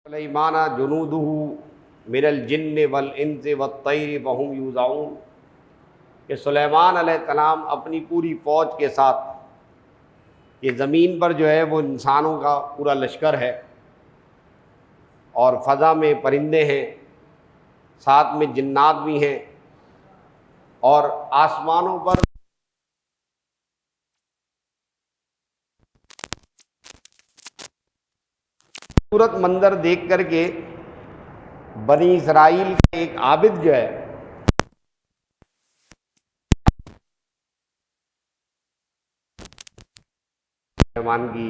سلیمان جنودہ من الجن والانس والطیر وهم یوزعون کہ سلیمان علیہ السلام اپنی پوری فوج کے ساتھ، یہ زمین پر جو ہے وہ انسانوں کا پورا لشکر ہے، اور فضا میں پرندے ہیں، ساتھ میں جنات بھی ہیں، اور آسمانوں پر خوبصورت منظر دیکھ کر کے بنی اسرائیل کا ایک عابد جو ہے سلیمان کی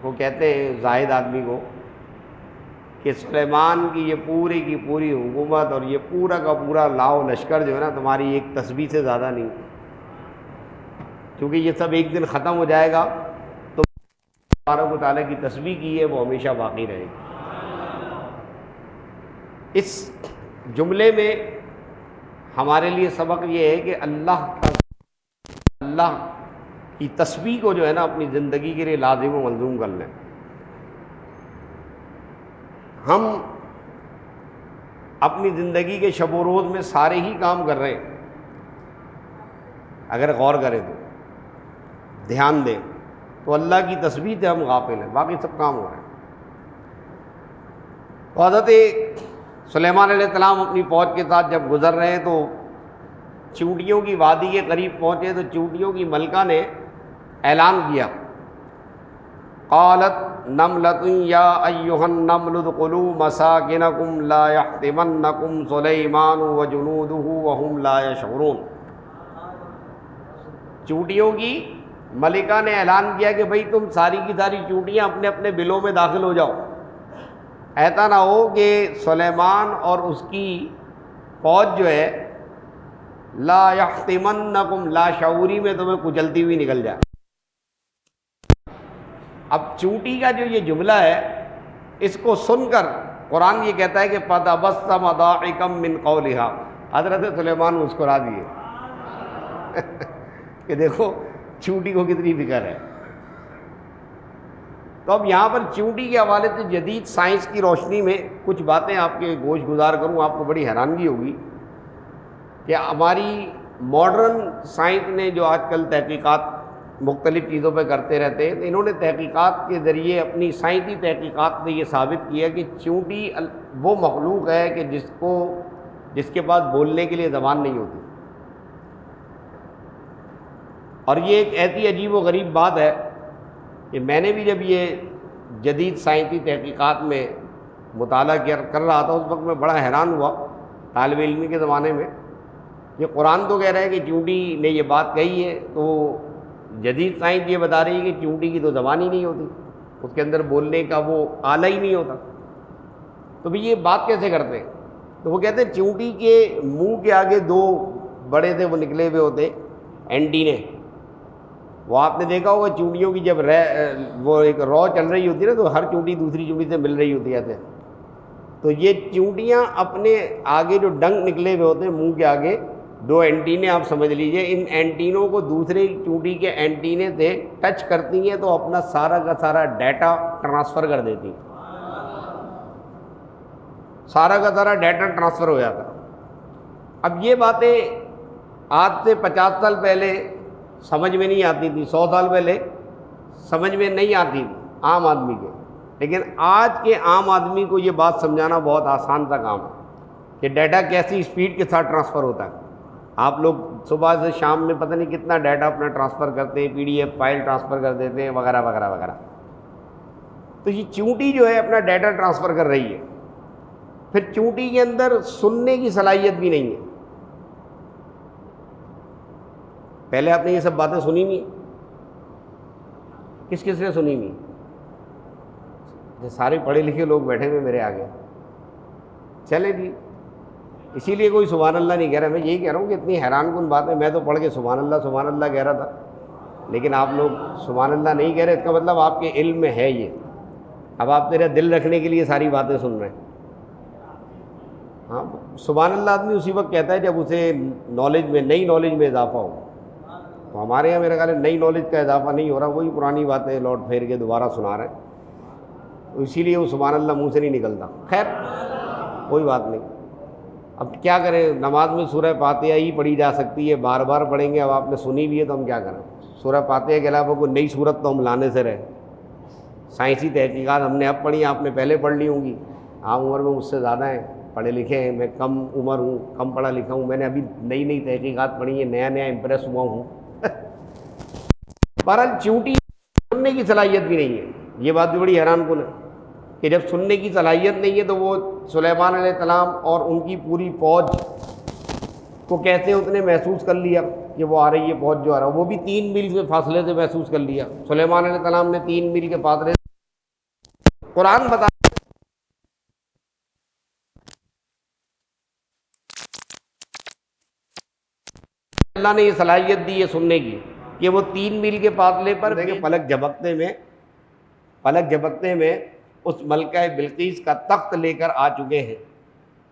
وہ کہتے ہیں زاہد آدمی کو کہ سلیمان کی یہ پوری کی پوری حکومت اور یہ پورا کا پورا لاؤ لشکر جو ہے نا تمہاری ایک تسبیح سے زیادہ نہیں، کیونکہ یہ سب ایک دن ختم ہو جائے گا تو تبارک و تعالیٰ کی تسبیح کی ہے وہ ہمیشہ باقی رہے گی۔ اس جملے میں ہمارے لیے سبق یہ ہے کہ اللہ کی تسبیح کو جو ہے نا اپنی زندگی کے لیے لازم و ملزوم کر لیں۔ ہم اپنی زندگی کے شب و روز میں سارے ہی کام کر رہے ہیں، اگر غور کریں تو دھیان دیں تو اللہ کی تسبیح سے ہم غافل ہیں، باقی سب کام ہو رہے ہیں۔ تو حضرت سلیمان علیہ السلام اپنی فوج کے ساتھ جب گزر رہے ہیں تو چیونٹیوں کی وادی کے قریب پہنچے تو چیونٹیوں کی ملکہ نے اعلان کیا، قالت نملۃ یا ایھا النمل ادخلوا مساکنکم لا یحطمنکم سلیمان وجنودہ وہم لا یشعرون۔ چیونٹیوں کی ملکہ نے اعلان کیا کہ بھئی تم ساری کی ساری چیونٹیاں اپنے اپنے بلوں میں داخل ہو جاؤ، ایسا نہ ہو کہ سلیمان اور اس کی فوج جو ہے لا یحطمنکم لا شعوری میں تمہیں کچلتی ہوئی نکل جائے۔ اب چونٹی کا جو یہ جملہ ہے اس کو سن کر قرآن یہ کہتا ہے کہ فَتَبَسَّمَ ضَاحِكًا مِّن قَوْلِهَا، حضرت سلیمان مسکرا دیے کہ دیکھو چونٹی کو کتنی فکر ہے۔ تو اب یہاں پر چونٹی کے حوالے سے جدید سائنس کی روشنی میں کچھ باتیں آپ کے گوش گزار کروں، آپ کو بڑی حیرانگی ہوگی کہ ہماری ماڈرن سائنس نے جو آج کل تحقیقات مختلف چیزوں پہ کرتے رہتے ہیں، تو انہوں نے تحقیقات کے ذریعے اپنی سائنسی تحقیقات میں یہ ثابت کیا کہ چونٹی وہ مخلوق ہے کہ جس کے پاس بولنے کے لیے زبان نہیں ہوتی، اور یہ ایک ایسی عجیب و غریب بات ہے کہ میں نے بھی جب یہ جدید سائنسی تحقیقات میں مطالعہ کر رہا تھا اس وقت میں بڑا حیران ہوا طالب علمی کے زمانے میں کہ قرآن تو کہہ رہا ہے کہ چونٹی نے یہ بات کہی ہے، تو جدید سائنس یہ بتا رہی ہے کہ چونٹی کی تو زبان ہی نہیں ہوتی، اس کے اندر بولنے کا وہ آلہ ہی نہیں ہوتا، تو بھی یہ بات کیسے کرتے ہیں؟ تو وہ کہتے ہیں چونٹی کے منہ کے آگے دو بڑے سے وہ نکلے ہوئے ہوتے اینٹینے، وہ آپ نے دیکھا ہوگا چونٹیوں کی جب وہ ایک رو چل رہی ہوتی ہے نا تو ہر چونٹی دوسری چونٹی سے مل رہی ہوتی ہے ایسے، تو یہ چونٹیاں اپنے آگے جو ڈنک نکلے ہوئے ہوتے ہیں منہ کے آگے دو اینٹینے آپ سمجھ لیجئے، ان اینٹینوں کو دوسرے چونٹی کے اینٹینے سے ٹچ کرتی ہیں تو اپنا سارا کا سارا ڈیٹا ٹرانسفر کر دیتی ہیں، سارا کا سارا ڈیٹا ٹرانسفر ہو جاتا۔ اب یہ باتیں آج سے 50 سال پہلے سمجھ میں نہیں آتی تھی، 100 سال پہلے سمجھ میں نہیں آتی تھی عام آدمی کے، لیکن آج کے عام آدمی کو یہ بات سمجھانا بہت آسان سا کام ہے کہ ڈیٹا کیسی اسپیڈ کے ساتھ ٹرانسفر ہوتا ہے۔ آپ لوگ صبح سے شام میں پتہ نہیں کتنا ڈیٹا اپنا ٹرانسفر کرتے ہیں، PDF فائل ٹرانسفر کر دیتے ہیں وغیرہ وغیرہ وغیرہ، تو یہ چونٹی جو ہے اپنا ڈیٹا ٹرانسفر کر رہی ہے، پھر چونٹی کے اندر سننے کی صلاحیت بھی نہیں ہے۔ پہلے آپ نے یہ سب باتیں سنی نہیں، کس کس نے سنی نہیں؟ سارے پڑھے لکھے لوگ بیٹھے ہوئے میرے آگے، چلے جی، اسی لیے کوئی سبحان اللہ نہیں کہہ رہا، میں یہی کہہ رہا ہوں کہ اتنی حیران کن بات ہے، میں تو پڑھ کے سبحان اللہ کہہ رہا تھا، لیکن آپ لوگ سبحان اللہ نہیں کہہ رہے، اس کا مطلب آپ کے علم میں ہے یہ، اب آپ میرا دل رکھنے کے لیے ساری باتیں سن رہے ہیں۔ ہاں، سبحان اللہ آدمی اسی وقت کہتا ہے جب اسے نالج میں، نئی نالج میں اضافہ ہو، تو ہمارے یہاں میرا خیال ہے نئی نالج کا اضافہ نہیں ہو رہا، وہی پرانی باتیں لوٹ پھیر کے دوبارہ سنا رہے ہیں، تو اسی لیے وہ سبحان اللہ منہ سے نہیں نکلتا۔ خیر کوئی بات نہیں، اب کیا کریں، نماز میں سورہ فاتحہ ہی پڑھی جا سکتی ہے، بار بار پڑھیں گے، اب آپ نے سنی بھی ہے تو ہم کیا کریں۔ سورہ فاتحہ کے علاوہ کوئی نئی صورت تو ہم لانے سے رہے۔ سائنسی تحقیقات ہم نے اب پڑھی، آپ نے پہلے پڑھ لی ہوں گی، آپ عمر میں مجھ سے زیادہ ہیں، پڑھے لکھے ہیں، میں کم عمر ہوں، کم پڑھا لکھا ہوں، میں نے ابھی نئی نئی تحقیقات پڑھی ہیں، نیا نیا امپریس ہوا ہوں۔ بہرحال چونٹی سننے کی صلاحیت بھی نہیں ہے، یہ بات بھی بڑی حیران کن ہے کہ جب سننے کی صلاحیت نہیں ہے تو وہ سلیمان علیہ السلام اور ان کی پوری فوج کو کیسے اس نے محسوس کر لیا کہ وہ آ رہی ہے فوج جو آ رہا ہے، وہ بھی 3 میل کے فاصلے سے محسوس کر لیا۔ سلیمان علیہ السلام نے 3 میل کے فاصلے سے، قرآن بتا اللہ نے یہ صلاحیت دی ہے سننے کی کہ وہ 3 میل کے فاصلے پر پلک جھپکتے میں اس ملکہ بلقیس کا تخت لے کر آ چکے ہیں۔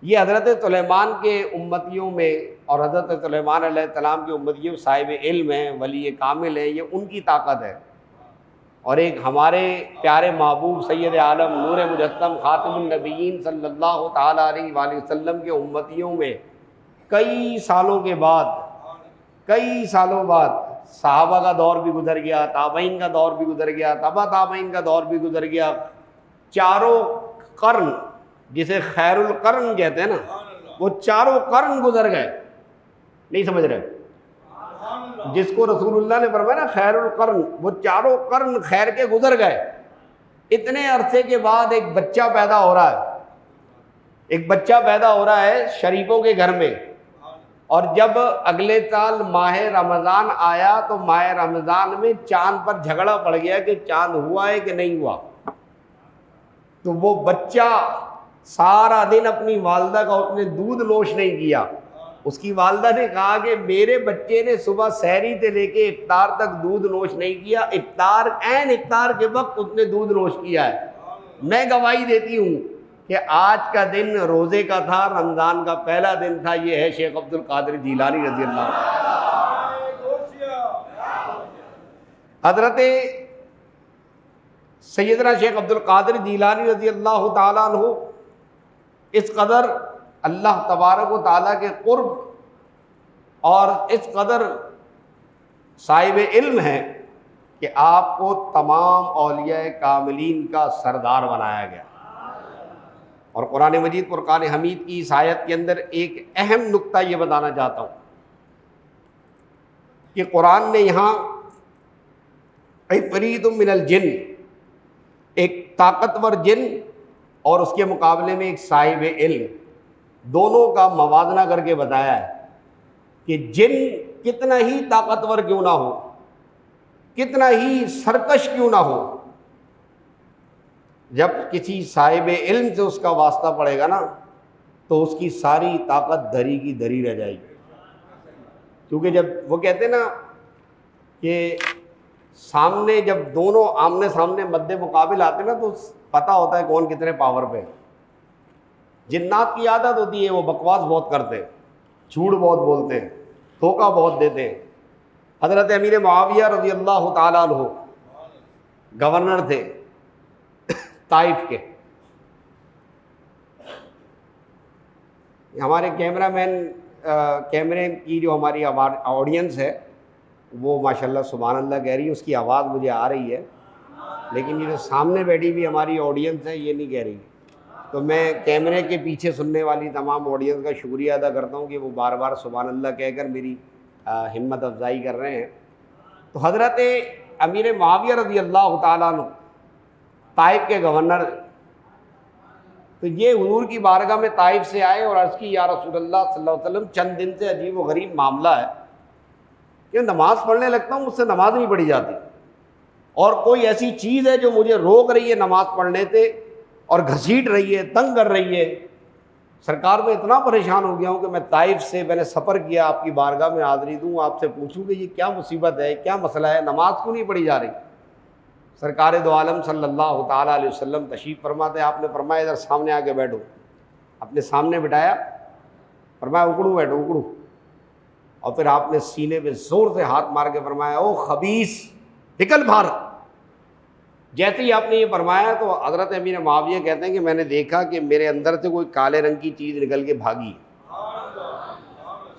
یہ حضرت سلیمان کے امتیوں میں اور حضرت سلیمان علیہ السلام کے امتیوں صاحب علم ہیں، ولی کامل ہیں، یہ ان کی طاقت ہے۔ اور ایک ہمارے پیارے محبوب سید عالم نور مجسم خاتم النبیین صلی اللہ تعالیٰ علیہ وآلہ وسلم کے امتیوں میں کئی سالوں بعد صحابہ کا دور بھی گزر گیا، تابعین کا دور بھی گزر گیا، تبا تابعین کا دور بھی گزر گیا، چاروں قرن جسے خیر القرن کہتے ہیں نا، وہ چاروں قرن گزر گئے، نہیں سمجھ رہے، جس کو رسول اللہ نے فرمایا نا خیر القرن، وہ چاروں قرن خیر کے گزر گئے۔ اتنے عرصے کے بعد ایک بچہ پیدا ہو رہا ہے شریفوں کے گھر میں، اور جب اگلے سال ماہ رمضان آیا تو ماہ رمضان میں چاند پر جھگڑا پڑ گیا کہ چاند ہوا ہے کہ نہیں ہوا، تو وہ بچہ سارا دن اپنی والدہ کا اس نے دودھ نوش نہیں کیا۔ اس کی والدہ نے کہا کہ میرے بچے نے صبح سحری سے لے کے افطار تک دودھ نوش نہیں کیا، افطار کے وقت اس نے دودھ نوش کیا ہے۔ میں گواہی دیتی ہوں کہ آج کا دن روزے کا تھا، رمضان کا پہلا دن تھا، یہ ہے شیخ عبد القادر جیلانی رضی اللہ عنہ۔ حضرت سیدنا شیخ عبد القادر جیلانی رضی اللہ تعالیٰ عنہ اس قدر اللہ تبارک و تعالیٰ کے قرب اور اس قدر صاحب علم ہیں کہ آپ کو تمام اولیاء کاملین کا سردار بنایا گیا۔ اور قرآن مجید فرقان حمید کی اس آیت کے اندر ایک اہم نقطہ یہ بتانا چاہتا ہوں کہ قرآن نے یہاں عفریت من الجن، ایک طاقتور جن اور اس کے مقابلے میں ایک صاحب علم، دونوں کا موازنہ کر کے بتایا ہے کہ جن کتنا ہی طاقتور کیوں نہ ہو، کتنا ہی سرکش کیوں نہ ہو، جب کسی صاحب علم سے اس کا واسطہ پڑے گا نا تو اس کی ساری طاقت دھری کی دھری رہ جائے گی۔ کیونکہ جب وہ کہتے ہیں نا کہ سامنے جب دونوں آمنے سامنے مد مقابل آتے نا تو پتہ ہوتا ہے کون کتنے پاور پہ۔ جنات کی عادت ہوتی ہے وہ بکواس بہت کرتے ہیں، جھوٹ بہت بولتے ہیں، دھوکہ بہت دیتے ہیں۔ حضرت امیر معاویہ رضی اللہ تعالیٰ عنہ گورنر تھے طائف کے۔ ہمارے کیمرہ مین کیمرے کی جو ہماری آڈینس ہے وہ ماشاءاللہ سبحان اللہ کہہ رہی ہے، اس کی آواز مجھے آ رہی ہے، لیکن یہ جو سامنے بیٹھی بھی ہماری آڈینس ہے یہ نہیں کہہ رہی۔ تو میں کیمرے کے پیچھے سننے والی تمام آڈینس کا شکریہ ادا کرتا ہوں کہ وہ بار بار سبحان اللہ کہہ کر میری ہمت افزائی کر رہے ہیں۔ تو حضرت امیر معاویہ رضی اللہ تعالیٰ عنہ طائف کے گورنر، تو یہ حضور کی بارگاہ میں طائف سے آئے اور عرض کی یا رسول اللہ صلی اللہ علیہ وسلم چند دن سے عجیب و غریب معاملہ ہے کہ نماز پڑھنے لگتا ہوں مجھ سے نماز نہیں پڑھی جاتی، اور کوئی ایسی چیز ہے جو مجھے روک رہی ہے نماز پڑھنے سے اور گھسیٹ رہی ہے، تنگ کر رہی ہے۔ سرکار میں اتنا پریشان ہو گیا ہوں کہ میں طائف سے میں نے سفر کیا آپ کی بارگاہ میں حاضری دوں، آپ سے پوچھوں کہ یہ کیا مصیبت ہے، کیا مسئلہ ہے، نماز کیوں نہیں پڑھی جا رہی؟ سرکار دو عالم صلی اللہ تعالیٰ علیہ وسلم تشریف فرماتے، آپ نے فرمایا ادھر سامنے آ کے بیٹھو، اپنے سامنے بٹھایا، فرمایا اکڑو بیٹھو اکڑو۔ اور پھر آپ نے سینے پہ زور سے ہاتھ مار کے فرمایا او خبیث نکل باہر۔ جیسے ہی آپ نے یہ فرمایا تو حضرت امیر معاویہ کہتے ہیں کہ میں نے دیکھا کہ میرے اندر سے کوئی کالے رنگ کی چیز نکل کے بھاگی۔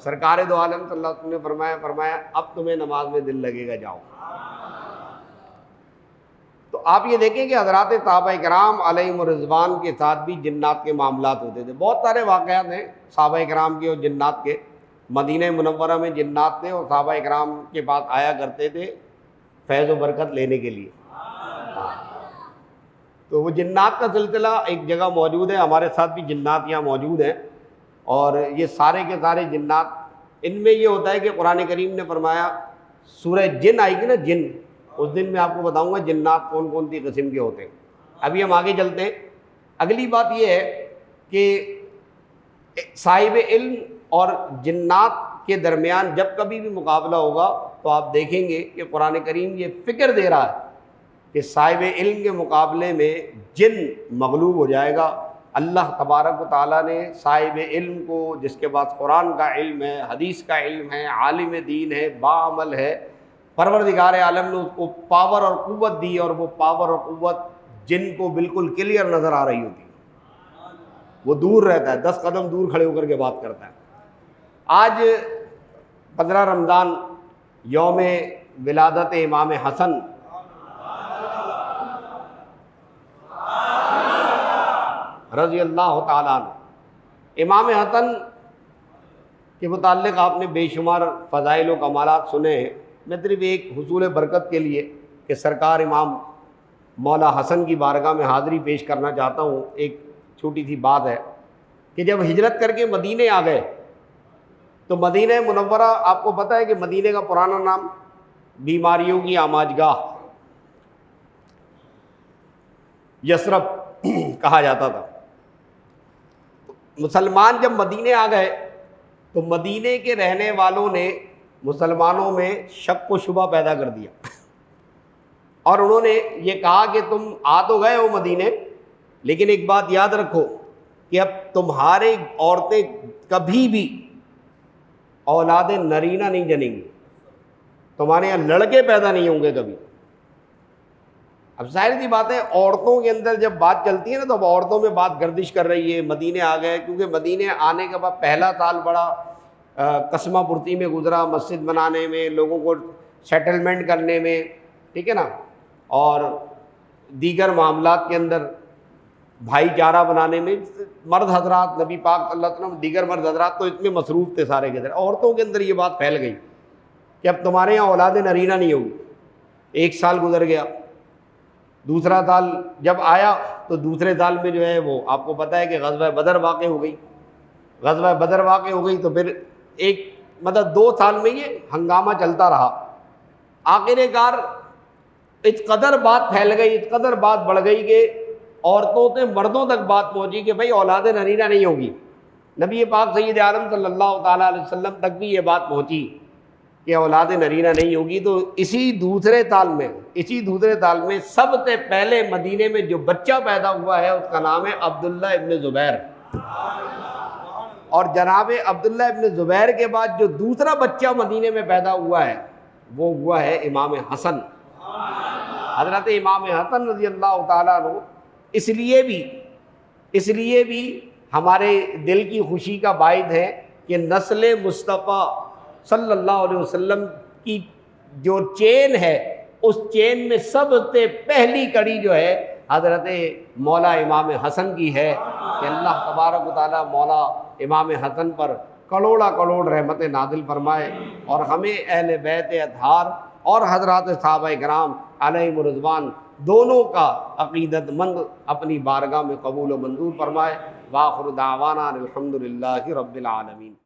سرکار دو عالم صلی اللہ علیہ وسلم نے فرمایا اب تمہیں نماز میں دل لگے گا، جاؤ۔ تو آپ یہ دیکھیں کہ حضرات صحابہ کرام علیہم الرضوان کے ساتھ بھی جنات کے معاملات ہوتے تھے۔ بہت سارے واقعات ہیں صحابہ کرام کے اور جنات کے۔ مدینہ منورہ میں جنات تھے اور صحابہ کرام کے پاس آیا کرتے تھے فیض و برکت لینے کے لیے۔ تو وہ جنات کا سلسلہ ایک جگہ موجود ہے، ہمارے ساتھ بھی جنات یہاں موجود ہیں، اور یہ سارے کے سارے جنات، ان میں یہ ہوتا ہے کہ قرآن کریم نے فرمایا سورہ جن آئے گی نا، جن، اس دن میں آپ کو بتاؤں گا جنات کون کون سی قسم کے ہوتے ہیں۔ ابھی ہم آگے چلتے ہیں۔ اگلی بات یہ ہے کہ صاحب علم اور جنات کے درمیان جب کبھی بھی مقابلہ ہوگا تو آپ دیکھیں گے کہ قرآن کریم یہ فکر دے رہا ہے کہ صاحب علم کے مقابلے میں جن مغلوب ہو جائے گا۔ اللہ تبارک و تعالیٰ نے صاحب علم کو، جس کے پاس قرآن کا علم ہے، حدیث کا علم ہے، عالم دین ہے، باعمل ہے، پروردگار عالم نے اس کو پاور اور قوت دی، اور وہ پاور اور قوت جن کو بالکل کلیئر نظر آ رہی ہوتی ہے۔ وہ دور رہتا ہے، 10 قدم دور کھڑے ہو کر کے بات کرتا ہے۔ آج 15 رمضان یوم ولادت امام حسن رضی اللہ تعالیٰ عنہ۔ امام حسن کے متعلق آپ نے بے شمار فضائل و کمالات سنے ہیں۔ میں صرف ایک حصول برکت کے لیے کہ سرکار امام مولا حسن کی بارگاہ میں حاضری پیش کرنا چاہتا ہوں۔ ایک چھوٹی سی بات ہے کہ جب ہجرت کر کے مدینے آ گئے تو مدینہ منورہ، آپ کو پتہ ہے کہ مدینے کا پرانا نام بیماریوں کی آماجگاہ یثرب کہا جاتا تھا۔ مسلمان جب مدینے آ گئے تو مدینے کے رہنے والوں نے مسلمانوں میں شک و شبہ پیدا کر دیا، اور انہوں نے یہ کہا کہ تم آ تو گئے ہو مدینے، لیکن ایک بات یاد رکھو کہ اب تمہارے عورتیں کبھی بھی اولاد نرینہ نہیں جنیں گی، تمہارے یہاں لڑکے پیدا نہیں ہوں گے کبھی۔ اب ظاہر سی بات ہے، عورتوں کے اندر جب بات چلتی ہے نا تو اب عورتوں میں بات گردش کر رہی ہے۔ مدینے آ گئے، کیونکہ مدینے آنے کے بعد پہلا سال بڑا قسمہ پرتی میں گزرا، مسجد بنانے میں، لوگوں کو سیٹلمنٹ کرنے میں، ٹھیک ہے نا، اور دیگر معاملات کے اندر بھائی چارہ بنانے میں۔ مرد حضرات، نبی پاک صلی اللہ علیہ وسلم، دیگر مرد حضرات تو اس میں مصروف تھے سارے کے سارے۔ عورتوں کے اندر یہ بات پھیل گئی کہ اب تمہارے یہاں اولاد نرینہ نہیں ہوگی۔ 1 سال گزر گیا، دوسرا سال جب آیا تو دوسرے سال میں جو ہے وہ آپ کو پتہ ہے کہ غزوہ بدر واقع ہو گئی۔ غزوہ بدر واقع ہو گئی تو پھر ایک 2 سال میں یہ ہنگامہ چلتا رہا۔ آخر کار اس قدر بات پھیل گئی، اس قدر بات بڑھ گئی کہ عورتوں سے مردوں تک بات پہنچی کہ بھائی اولاد نرینہ نہیں ہوگی۔ نبی پاک سید عالم صلی اللہ تعالیٰ علیہ وسلم تک بھی یہ بات پہنچی کہ اولاد نرینہ نہیں ہوگی۔ تو اسی دوسرے سال میں سب سے پہلے مدینے میں جو بچہ پیدا ہوا ہے اس کا نام ہے عبداللہ ابن زبیر، اور جناب عبداللہ ابن زبیر کے بعد جو دوسرا بچہ مدینے میں پیدا ہوا ہے وہ ہوا ہے امام حسن، حضرت امام حسن رضی اللہ تعالیٰ عنہ۔ اس لیے بھی ہمارے دل کی خوشی کا باعث ہے کہ نسل مصطفیٰ صلی اللہ علیہ وسلم کی جو چین ہے، اس چین میں سب سے پہلی کڑی جو ہے حضرت مولا امام حسن کی ہے کہ اللہ تبارک و تعالیٰ مولا امام حسن پر کروڑا کروڑ رحمت نازل فرمائے، اور ہمیں اہل بیت اطہار اور حضرات صحابہ کرام علیہم الرضوان دونوں کا عقیدت مند اپنی بارگاہ میں قبول و منظور فرمائے۔ وآخر دعوانا الحمد للہ رب العالمین۔